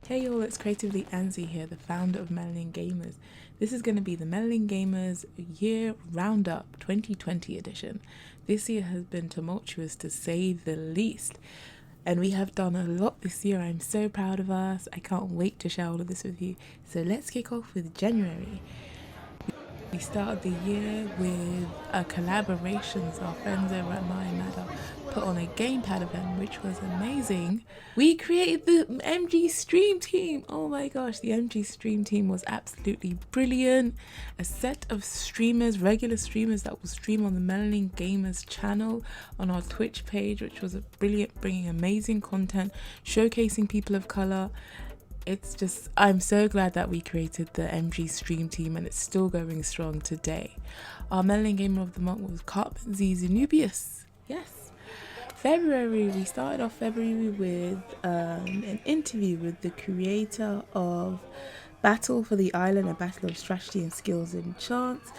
Hey y'all, it's Creativelyanzy here, the founder of MelaninGamers. This is going to be the MelaninGamers Year Roundup 2020 edition. This year has been tumultuous to say the least. And we have done a lot this year. I'm so proud of us. I can't wait to share all of this with you. So let's kick off with January. We started the year with a collaboration. So our friends over at MyMatter put on a gamepad event, which was amazing. We created the MG Stream Team. Oh my gosh, the MG Stream Team was absolutely brilliant. A set of streamers, regular streamers that will stream on the MelaninGamers channel on our Twitch page, which was brilliant, bringing amazing content, showcasing people of color. It's just, I'm so glad that we created the MG Stream Team and it's still going strong today. Our Melanin Gamer of the Month was Zennubius. Yes. February, we started off February with an interview with the creator of Battle for the Island, a battle of strategy and skills and chance.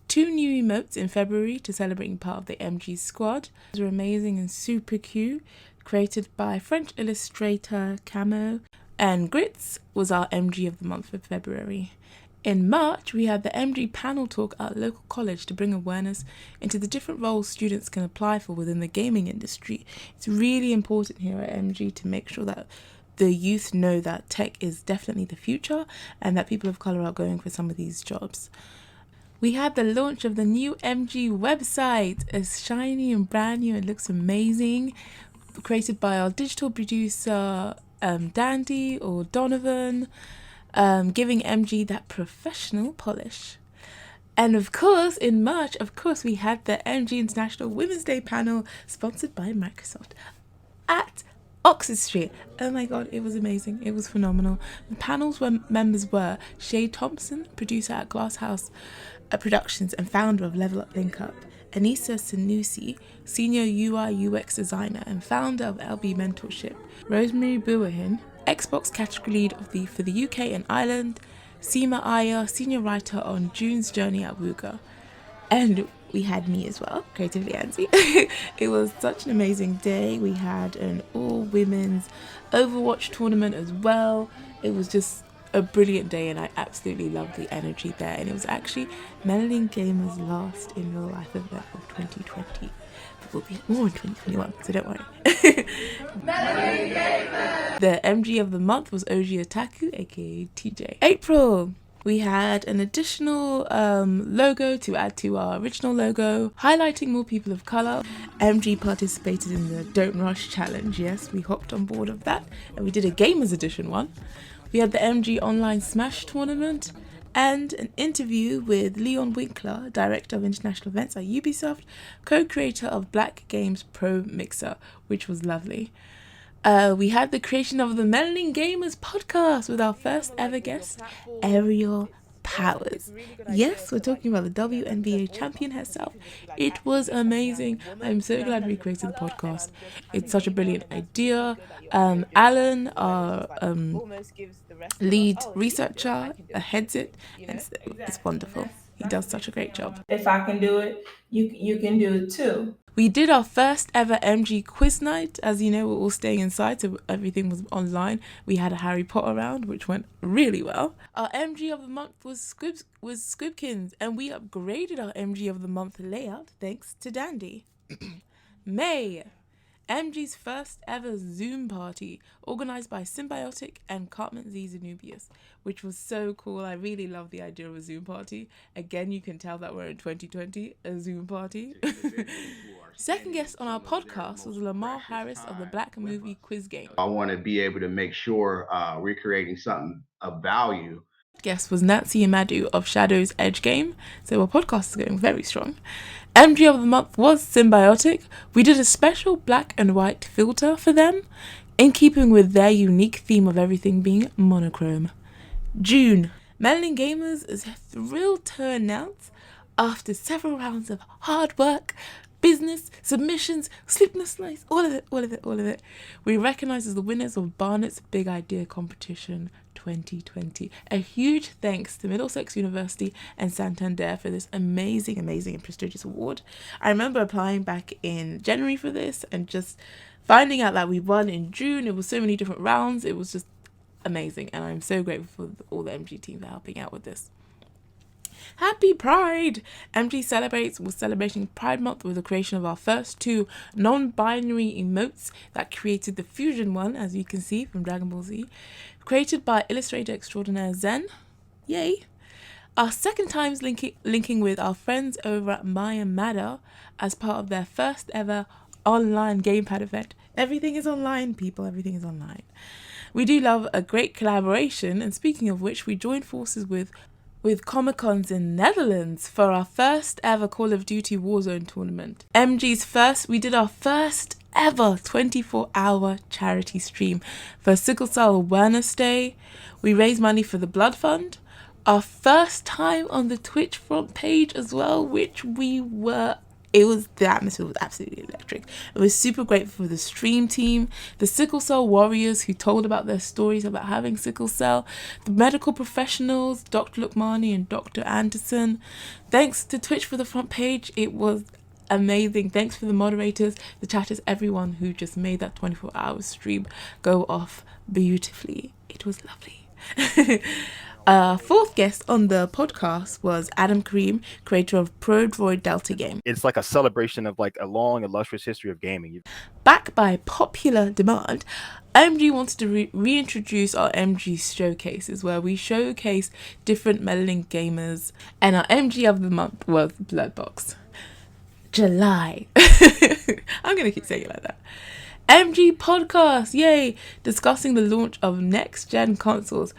2 new emotes in February to celebrate being part of the MG squad. These were amazing and super cute, created by French illustrator Camo. And Grits was our MG of the month for February. In March, we had the MG panel talk at a local college to bring awareness into the different roles students can apply for within the gaming industry. It's really important here at MG to make sure that the youth know that tech is definitely the future and that people of colour are going for some of these jobs. We had the launch of the new MG website. It's shiny and brand new. It looks amazing. Created by our digital producer, Dandy or Donovan, giving MG that professional polish. And of course, in March, we had the MG International Women's Day panel sponsored by Microsoft at Oxford Street. Oh my god, it was amazing. It was phenomenal. The panel's members were Shay Thompson, producer at Glasshouse Productions and founder of Level Up Link Up, Anissa Sanusi, senior UI UX designer and founder of LB Mentorship, Rosemary Buahin, Xbox category lead for the UK and Ireland, Seema Iyer, senior writer on June's Journey at Wooga. And we had me as well, Creativelyanzy. It was such an amazing day. We had an all-women's Overwatch tournament as well. It was just a brilliant day and I absolutely loved the energy there. And it was actually MelaninGamers' last in real life event of 2020. But we'll be more in 2021, so don't worry. The MG of the month was Oji Otaku, aka TJ. April, we had an additional logo to add to our original logo, highlighting more people of colour. MG participated in the Don't Rush challenge. Yes, we hopped on board of that and we did a Gamers Edition one. We had the MG Online Smash tournament and an interview with Leon Winkler, director of international events at Ubisoft, co-creator of Black Games Pro Mixer, which was lovely. We had the creation of the MelaninGamers podcast with our first ever guest, Ariel Powers. Yes, we're talking about the WNBA champion herself. It was amazing. I'm so glad we created the podcast. It's such a brilliant idea. Alan, our lead researcher, heads it, and it's wonderful. He does such a great job. If I can do it, you can do it too. We did our first ever MG quiz night. As you know, we're all staying inside, so everything was online. We had a Harry Potter round, which went really well. Our MG of the month was Squibkins, and we upgraded our MG of the month layout thanks to Dandy. May, MG's first ever Zoom party, organised by Symbiotic and Zennubius, which was so cool. I really love the idea of a Zoom party. Again, you can tell that we're in 2020, a Zoom party. Second guest on our podcast was Lamar Harris of the Black Movie Quiz Game. I want to be able to make sure we're creating something of value. Guest was Nancy Amadu of Shadow's Edge Game, so our podcast is going very strong. MG of the month was Symbiotic. We did a special black and white filter for them, in keeping with their unique theme of everything being monochrome. June, MelaninGamers is thrilled to announce, after several rounds of hard work, business, submissions, sleepless nights, all of it, we recognise as the winners of Barnett's Big Idea Competition 2020. A huge thanks to Middlesex University and Santander for this amazing and prestigious award. I remember applying back in January for this and just finding out that we won in June. It was so many different rounds. It was just amazing, and I'm so grateful for all the MG team for helping out with this. Happy Pride! MG was celebrating Pride Month with the creation of our first 2 non-binary emotes that created the fusion one, as you can see from Dragon Ball Z, created by illustrator extraordinaire Zen. Yay! Our second times linking with our friends over at Melanin as part of their first ever online gamepad event. Everything is online, people. Everything is online. We do love a great collaboration, and speaking of which, we joined forces with Comic-Cons in Netherlands for our first ever Call of Duty Warzone tournament. We did our first ever 24-hour charity stream for Sickle Cell Awareness Day. We raised money for the Blood Fund. Our first time on the Twitch front page as well, the atmosphere was absolutely electric. I was super grateful for the stream team, the sickle cell warriors who told about their stories about having sickle cell, the medical professionals, Dr. Lukmani and Dr. Anderson. Thanks to Twitch for the front page. It was amazing. Thanks for the moderators, the chatters, everyone who just made that 24-hour stream go off beautifully. It was lovely. Fourth guest on the podcast was Adam Kareem, creator of Pro Droid Delta game. It's like a celebration of like a long, illustrious history of gaming. Back by popular demand, MG wanted to reintroduce our MG showcases, where we showcase different Melanin gamers, and our MG of the month was Bloodbox. July. I'm going to keep saying it like that. MG podcast, yay! Discussing the launch of next-gen consoles.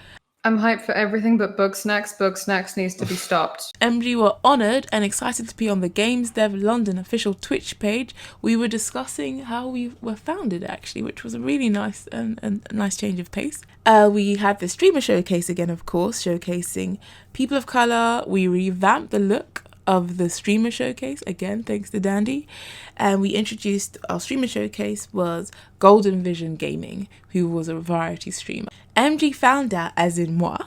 I'm hyped for everything but Bugsnax. Bugsnax needs to be stopped. MG were honoured and excited to be on the Games Dev London official Twitch page. We were discussing how we were founded, actually, which was a really nice and nice change of pace. We had the streamer showcase again, of course, showcasing people of colour. We revamped the look of the streamer showcase, again, thanks to Dandy. And we introduced, our streamer showcase was Golden Vision Gaming, who was a variety streamer. MG found out, as in moi,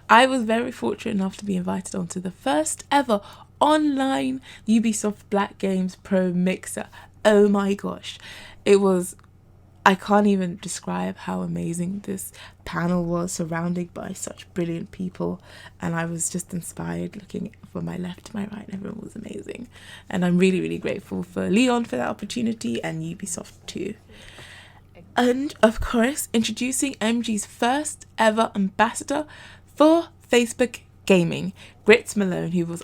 I was very fortunate enough to be invited onto the first ever online Ubisoft Black Games Pro Mixer. Oh my gosh. I can't even describe how amazing this panel was, surrounded by such brilliant people, and I was just inspired looking from my left to my right. Everyone was amazing, and I'm really, really grateful for Leon for that opportunity, and Ubisoft too. And of course, introducing MG's first ever ambassador for Facebook Gaming, Grits Malone, who was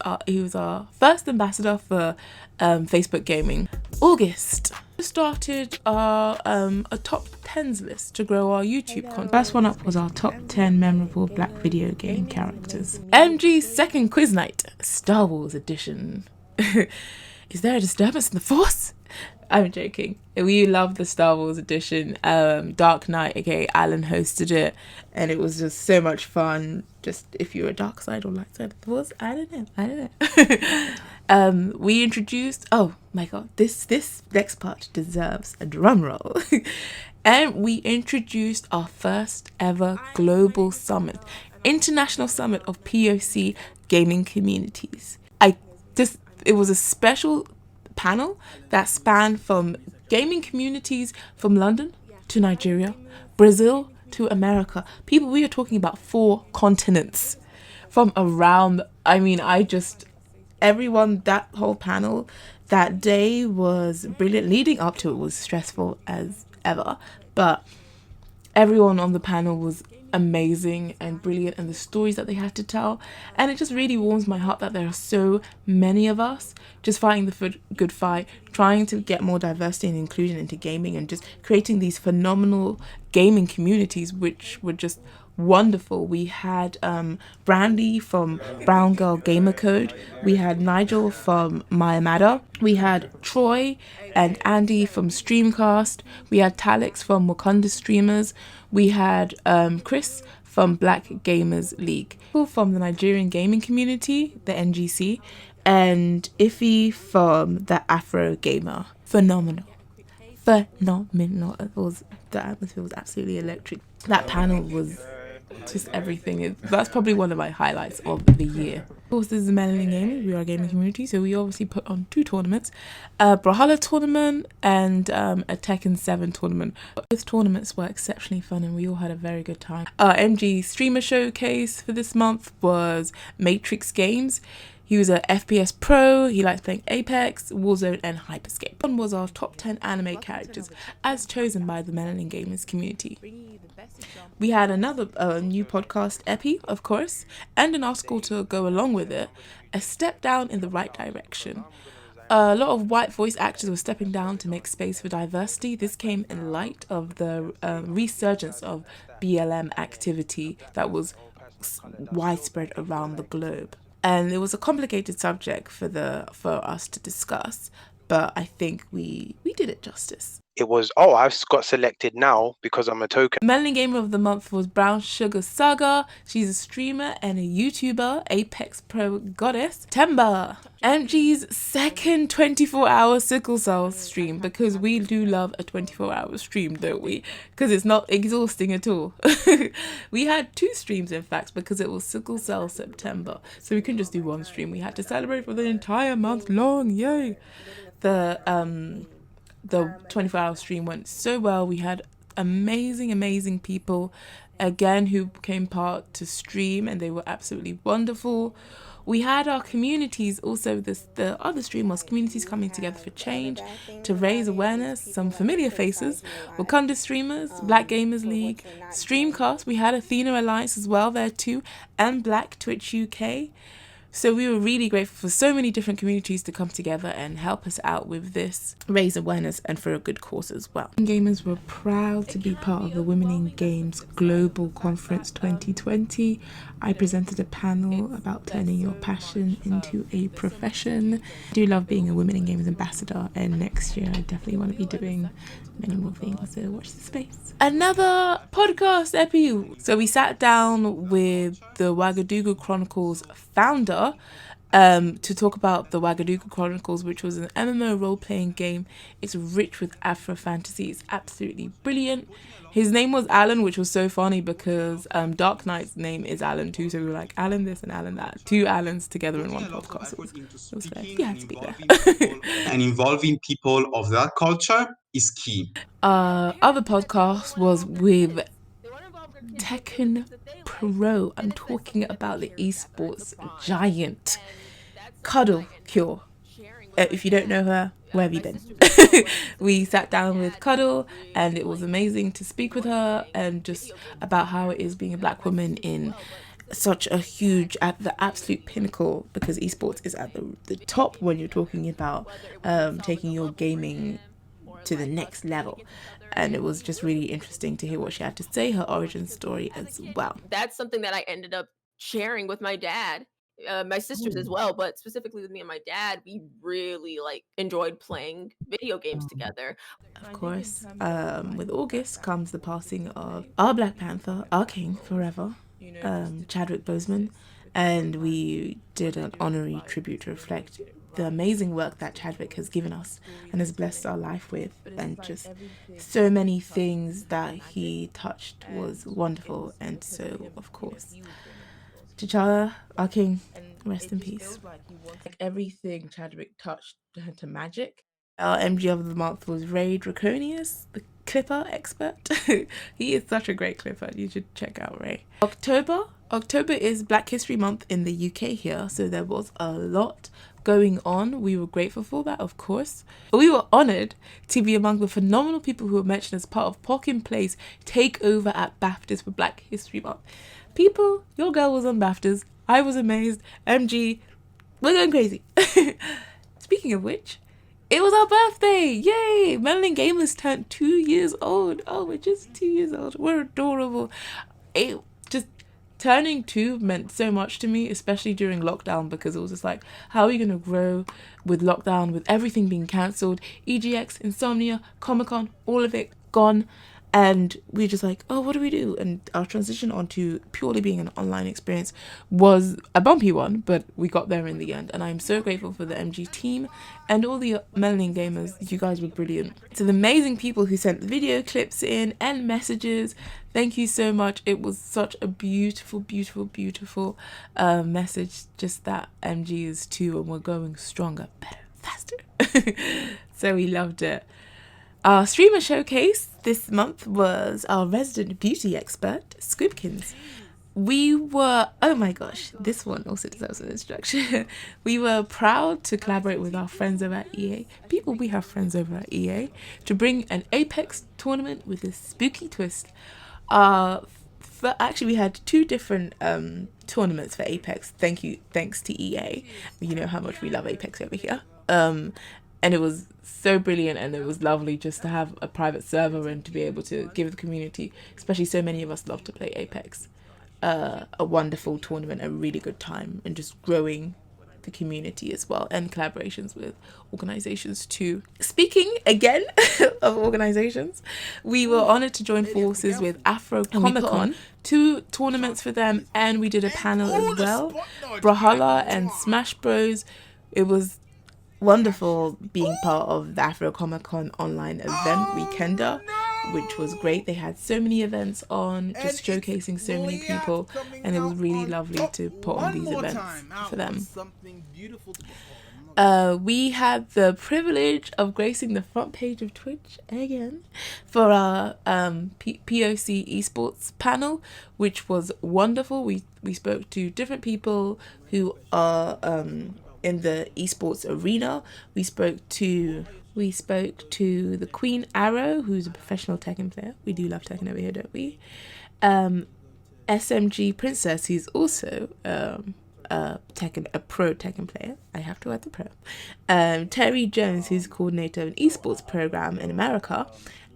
our first ambassador for Facebook Gaming. August started our a top 10s list to grow our YouTube content. First one up was our top 10 memorable Black video game characters. MG's second quiz night, Star Wars edition. Is there a disturbance in the Force? I'm joking. We love the Star Wars edition. Dark Knight, aka Alan, hosted it, and it was just so much fun. Just if you're a dark side or light side of the Force, I don't know. We introduced, oh my god, this next part deserves a drum roll. And we introduced our first ever global summit, international summit of POC gaming communities. It was a special panel that spanned from gaming communities from London to Nigeria, Brazil to America. People, we are talking about 4 continents from around. Everyone, that whole panel that day was brilliant. Leading up to it was stressful as ever, but everyone on the panel was amazing and brilliant, and the stories that they had to tell, and it just really warms my heart that there are so many of us just fighting the good fight, trying to get more diversity and inclusion into gaming, and just creating these phenomenal gaming communities which were just wonderful. We had Brandy from Brown Girl Gamer Code, we had Nigel from Maya Matter, we had Troy and Andy from Streamcast, we had Talix from Wakanda Streamers, we had Chris from Black Gamers League, people from the Nigerian gaming community, the NGC, and Iffy from the Afro Gamer. Phenomenal. The atmosphere was absolutely electric. That panel was just everything. That's probably one of my highlights of the year. Of course, this is MelaninGamers. We are a gaming community, so we obviously put on 2 tournaments, a Brawlhalla tournament and a Tekken 7 tournament. Both tournaments were exceptionally fun and we all had a very good time. Our MG streamer showcase for this month was Matrix Games. He was a FPS pro, he likes playing Apex, Warzone and Hyperscape. One was our top 10 anime characters as chosen by the MelaninGamers community. We had another new podcast epi, of course, and an article to go along with it, a step down in the right direction. A lot of white voice actors were stepping down to make space for diversity. This came in light of the resurgence of BLM activity that was widespread around the globe. And it was a complicated subject for us to discuss, but I think we did it justice. It was, oh, I've got selected now because I'm a token. Melanin Gamer of the Month was Brown Sugar Saga. She's a streamer and a YouTuber, Apex Pro Goddess. Temba, MG's second 24-hour sickle cell stream, because we do love a 24-hour stream, don't we? Because it's not exhausting at all. We had 2 streams, in fact, because it was sickle cell September. So we couldn't just do 1 stream. We had to celebrate for the entire month long. Yay! The 24-hour stream went so well. We had amazing people again who became part to stream, and they were absolutely wonderful. We had our communities also. The other stream was communities coming together for change to raise awareness. Some familiar faces, Wakanda streamers, Black Gamers League, Streamcast. We had Athena Alliance as well there too, and Black Twitch UK. So we were really grateful for so many different communities to come together and help us out with this, raise awareness, and for a good cause as well. Gamers were proud to be part of the Women in Games Global Conference 2020. I presented a panel about turning your passion into a profession. I do love being a Women in Games ambassador, and next year I definitely want to be doing many more things, so watch the space. Another podcast epi. So we sat down with the Ouagadougou Chronicles founder to talk about the Ouagadougou Chronicles, which was an MMO role-playing game. It's rich with Afro fantasy. It's absolutely brilliant. His name was Alan, which was so funny because Dark Knight's name is Alan too, so we were like Alan this and Alan that. 2 Alans together in one podcast. It was fair. You had to be there. And involving people of that culture is key. Other podcast was with Tekken Pro. I'm talking about the esports giant, Cuddle Cure. If you don't know her, where have you been? We sat down with Cuddle and it was amazing to speak with her and just about how it is being a Black woman in such a huge, at the absolute pinnacle, because esports is at the top when you're talking about taking your gaming to the next level. And it was just really interesting to hear what she had to say, her origin story as well. That's something that I ended up sharing with my dad, my sisters as well, but specifically with me and my dad, we really enjoyed playing video games together. Of course, with August comes the passing of our Black Panther, our king forever, Chadwick Boseman, and we did an honorary tribute to reflect the amazing work that Chadwick has given us and has blessed our life with, and just so many things that he touched was wonderful. And so, of course, T'Challa, our king, rest in peace. Like everything Chadwick touched turned to magic. Our MG of the month was Ray Draconius, the clipper expert. He is such a great clipper. You should check out Ray. October is Black History Month in the UK here, so there was a lot going on. We were grateful for that, of course. But we were honoured to be among the phenomenal people who were mentioned as part of Pokin Play's takeover at BAFTAs for Black History Month. People, your girl was on BAFTAs. I was amazed. MG, we're going crazy. Speaking of which, it was our birthday! Yay! MelaninGamers turned 2 years old. Oh, we're just 2 years old. We're adorable. Turning 2 meant so much to me, especially during lockdown, because it was just like, how are we going to grow with lockdown, with everything being cancelled? EGX, Insomnia, Comic-Con, all of it gone. And we're just like, oh, what do we do? And our transition onto purely being an online experience was a bumpy one, but we got there in the end. And I'm so grateful for the MG team and all the Melanin gamers. You guys were brilliant. To the amazing people who sent the video clips in and messages, thank you so much. It was such a beautiful, beautiful, beautiful message. Just that MG is too, and we're going stronger, better, faster. So we loved it. Our streamer showcase this month was our resident beauty expert, Squibkins. We were, oh my gosh, this one also deserves an introduction. We were proud to collaborate with our friends over at EA, people we have friends over at EA, to bring an Apex tournament with a spooky twist. Actually, we had 2 different tournaments for Apex. Thanks to EA. You know how much we love Apex over here. And it was so brilliant, and it was lovely just to have a private server and to be able to give the community, especially so many of us love to play Apex, a wonderful tournament, a really good time, and just growing the community as well, and collaborations with organizations too. Speaking again of organizations, we were honored to join forces with Afro Comic Con, 2 tournaments for them, and we did a panel as well. Brawlhalla and Smash Bros. It was wonderful being part of the Afro Comic Con online event weekender, which was great. They had so many events on, just showcasing so many people, and it was really lovely to put on these events for them. We had the privilege of gracing the front page of Twitch again for our POC esports panel, which was wonderful. We spoke to different people who are in the esports arena. We spoke to the Queen Arrow, who's a professional Tekken player. We do love Tekken over here, don't we? SMG Princess, who's also a pro Tekken player. I have to add the pro. Terry Jones, who's coordinator of an esports program in America.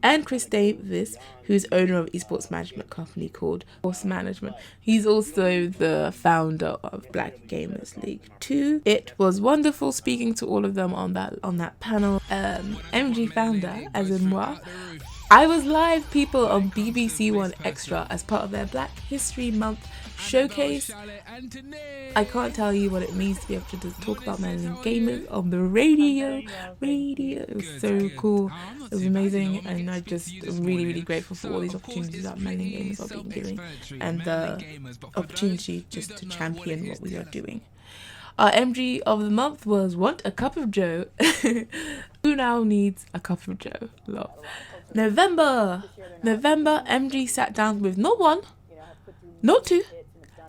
And Chris Davis, who's owner of esports management company called Force Management. He's also the founder of Black Gamers League 2. It was wonderful speaking to all of them on that panel. MG founder, as in moi, I was live, people, on BBC One Extra as part of their Black History Month showcase. I can't tell you what it means to be able to talk about Melanin Gamers on the radio. It was so cool. It was amazing, and I just am really, really grateful for all these opportunities that Melanin Gamers are being given, and the opportunity just to champion what we are doing. Our MG of the month was Want a Cup of Joe. Who now needs a cup of Joe? Love. November, MG sat down with not 1, not 2,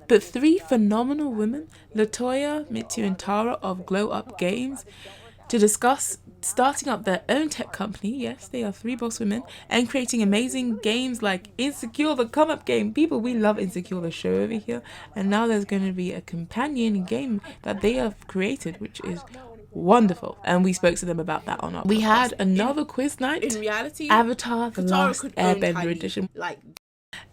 but 3 phenomenal women, Latoya, Mitsu, and Tara of Glow Up Games, to discuss starting up their own tech company. Yes, they are 3 boss women, and creating amazing games like Insecure, the come-up game. People, we love Insecure, the show over here, and now there's going to be a companion game that they have created, which is wonderful, and we spoke to them about that on our podcast. We had another quiz night. In reality, Avatar: The Last Airbender edition.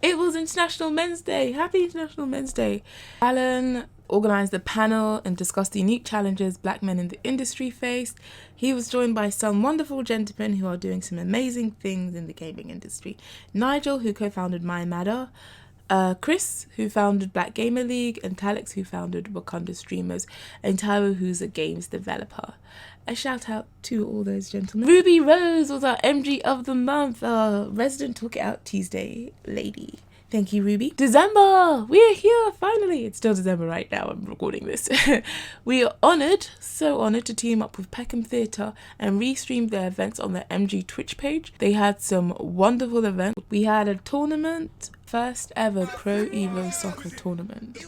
It was International Men's Day. Happy International Men's Day. Alan organised a panel and discussed the unique challenges Black men in the industry faced. He was joined by some wonderful gentlemen who are doing some amazing things in the gaming industry. Nigel, who co-founded My Matter, Chris, who founded Black Gamer League, and Talix, who founded Wakanda Streamers, and Tyro, who's a games developer. A shout out to all those gentlemen. Ruby Rose was our MG of the month, our resident Talk It Out Tuesday lady. Thank you, Ruby. December! We are here, finally! It's still December right now, I'm recording this. We are honoured, so honoured, to team up with Peckham Theatre and restream their events on their MG Twitch page. They had some wonderful events. We had a tournament, first ever Pro Evo Soccer tournament,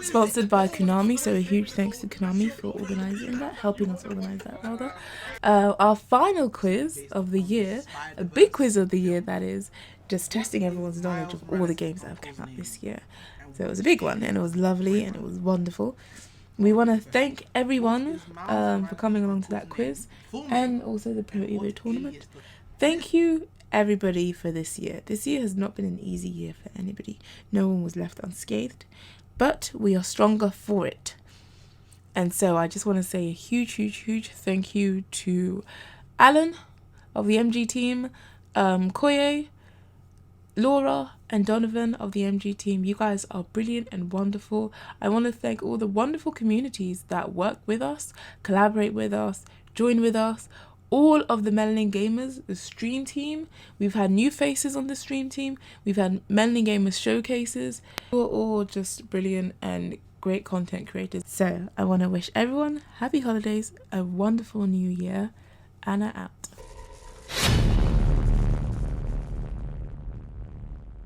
sponsored by Konami, so a huge thanks to Konami for organising that, helping us organise that rather. Our final quiz of the year, a big quiz of the year that is, just testing everyone's knowledge of all the games that have come out this year. So it was a big one, and it was lovely, and it was wonderful. We want to thank everyone for coming along to that quiz, and also the Pro Evo tournament. Thank you, everybody, for this year. This year has not been an easy year for anybody. No one was left unscathed, but we are stronger for it. And so I just want to say a huge, huge, huge thank you to Alan of the MG team, Koye, Laura and Donovan of the MG team, you guys are brilliant and wonderful. I want to thank all the wonderful communities that work with us, collaborate with us, join with us. All of the Melanin Gamers, the stream team. We've had new faces on the stream team. We've had Melanin Gamers showcases. We're all just brilliant and great content creators. So I want to wish everyone happy holidays, a wonderful new year. Anna out.